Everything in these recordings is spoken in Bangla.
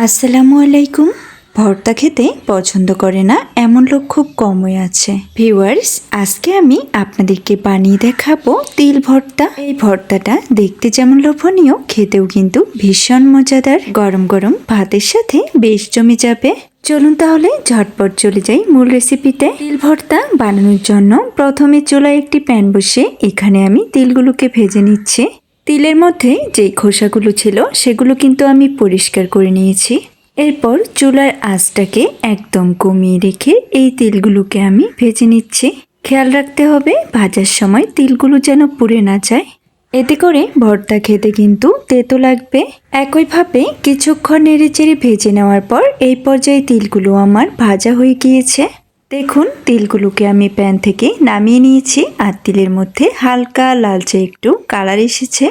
আসসালামু আলাইকুম। ভর্তা খেতে পছন্দ করে না এমন লোক খুব কমই আছে। ভিউয়ার্স, আজকে আমি আপনাদেরকে বানিয়ে দেখাবো তিল ভর্তা। এই ভর্তাটা দেখতে যেমন লোভনীয়, খেতেও কিন্তু ভীষণ মজাদার। গরম গরম ভাতের সাথে বেশ জমে যাবে। চলুন তাহলে ঝটপট চলে যাই মূল রেসিপিতে। তিল ভর্তা বানানোর জন্য প্রথমে চুলায় একটি প্যান বসে এখানে আমি তিলগুলোকে ভেজে নিচ্ছি। তিলের মধ্যে যেই খোসাগুলো ছিল সেগুলো কিন্তু আমি পরিষ্কার করে নিয়েছি। এরপর চুলার আঁচটাকে একদম কমিয়ে রেখে এই তিলগুলোকে আমি ভেজে নিচ্ছি। খেয়াল রাখতে হবে ভাজার সময় তিলগুলো যেন পুড়ে না যায়, এতে করে ভর্তা খেতে কিন্তু তেতো লাগবে। একইভাবে কিছুক্ষণ নেড়েচেড়ে ভেজে নেওয়ার পর এই পর্যায়ে তিলগুলো আমার ভাজা হয়ে গিয়েছে। দেখুন, তিলগুলোকে আমি প্যান থেকে নামিয়ে নিয়েছি আর তিলের মধ্যে হালকা লালচে একটু কালার এসেছে।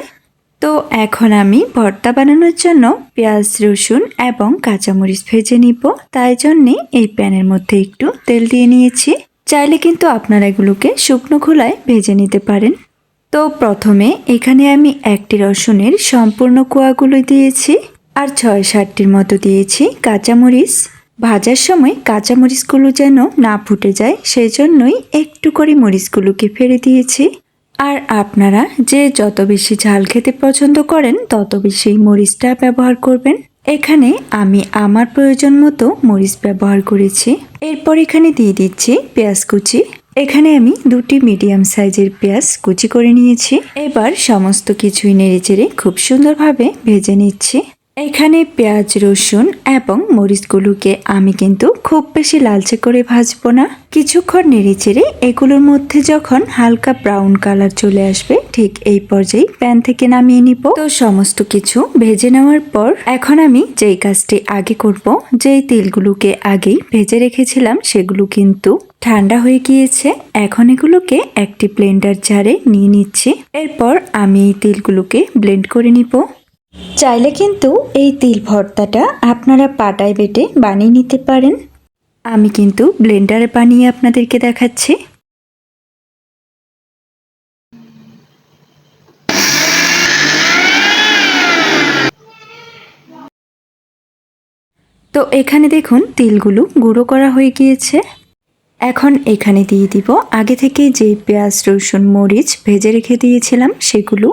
তো এখন আমি ভর্তা বানানোর জন্য পেঁয়াজ, রসুন এবং কাঁচামরিচ ভেজে নিব। তাই জন্যে এই প্যানের মধ্যে একটু তেল দিয়ে নিয়েছি। চাইলে কিন্তু আপনারা এগুলোকে শুকনো খোলায় ভেজে নিতে পারেন। তো প্রথমে এখানে আমি একটি রসুনের সম্পূর্ণ কোয়াগুলো দিয়েছি আর ৬-৭টির মতো দিয়েছি কাঁচামরিচ। ভাজার সময় কাঁচামরিচগুলো যেন না ফুটে যায় সেই জন্যই একটু করে মরিচগুলোকে ফেলে দিয়েছি। আর আপনারা যে যত বেশি ঝাল খেতে পছন্দ করেন তত বেশি মরিচটা ব্যবহার করবেন। এখানে আমি আমার প্রয়োজন মতো মরিচ ব্যবহার করেছি। এরপর এখানে দিয়ে দিচ্ছি পেঁয়াজ কুচি। এখানে আমি 2টি মিডিয়াম সাইজের পেঁয়াজ কুচি করে নিয়েছি। এবার সমস্ত কিছুই নেড়েচেড়ে খুব সুন্দরভাবে ভেজে নিচ্ছি। এখানে পেঁয়াজ, রসুন এবং মরিচগুলোকে আমি কিন্তু খুব বেশি লালচে করে ভাজবো না। কিছুক্ষণ নেড়েচেড়ে এগুলোর মধ্যে যখন হালকা ব্রাউন কালার চলে আসবে ঠিক এই পর্যায়ে প্যান থেকে নামিয়ে নিব। তো সমস্ত কিছু ভেজে নেওয়ার পর এখন আমি যেই কাজটি আগে করব, যেই তিলগুলোকে আগেই ভেজে রেখেছিলাম সেগুলো কিন্তু ঠান্ডা হয়ে গিয়েছে। এখন এগুলোকে একটি ব্লেন্ডার জারে নিয়ে নিচ্ছি। এরপর আমি এই তিলগুলোকে ব্লেন্ড করে নিব। চাইলে কিন্তু এই তিল ভর্তাটা আপনারা পাটায় বেটে বানিয়ে নিতে পারেন। আমি কিন্তু ব্লেন্ডারে বানিয়ে আপনাদেরকে দেখাচ্ছি। তো এখানে দেখুন তিলগুলো গুঁড়ো করা হয়ে গিয়েছে। এখন এখানে দিয়ে দিব আগে থেকে যে পেঁয়াজ, রসুন, মরিচ ভেজে রেখে দিয়েছিলাম সেগুলো।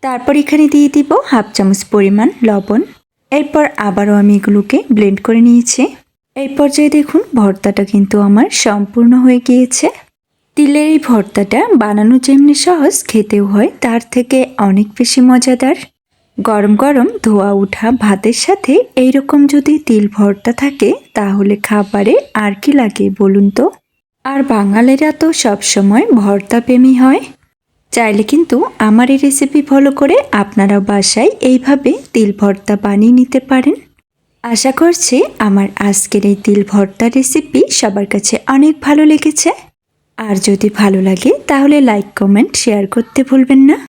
তারপর এখানে দিয়ে দিব 1/2 চামচ পরিমাণ লবণ। এরপর আবারও আমি এগুলোকে ব্লেন্ড করে নিয়েছি। এই পর্যায়ে দেখুন ভর্তাটা কিন্তু আমার সম্পূর্ণ হয়ে গিয়েছে। তিলের এই ভর্তাটা বানানো যেমনি সহজ, খেতেও হয় তার থেকে অনেক বেশি মজাদার। গরম গরম ধোয়া ওঠা ভাতের সাথে এইরকম যদি তিল ভর্তা থাকে তাহলে খাবারে আর কি লাগে বলুন তো। আর বাঙালিরা তো সবসময় ভর্তা প্রেমী হয়। চাইলে কিন্তু আমার এই রেসিপি ফলো করে আপনারাও বাসায় এইভাবে তিল ভর্তা বানিয়ে নিতে পারেন। আশা করছি আমার আজকের এই তিল ভর্তা রেসিপি সবার কাছে অনেক ভালো লেগেছে। আর যদি ভালো লাগে তাহলে লাইক, কমেন্ট, শেয়ার করতে ভুলবেন না।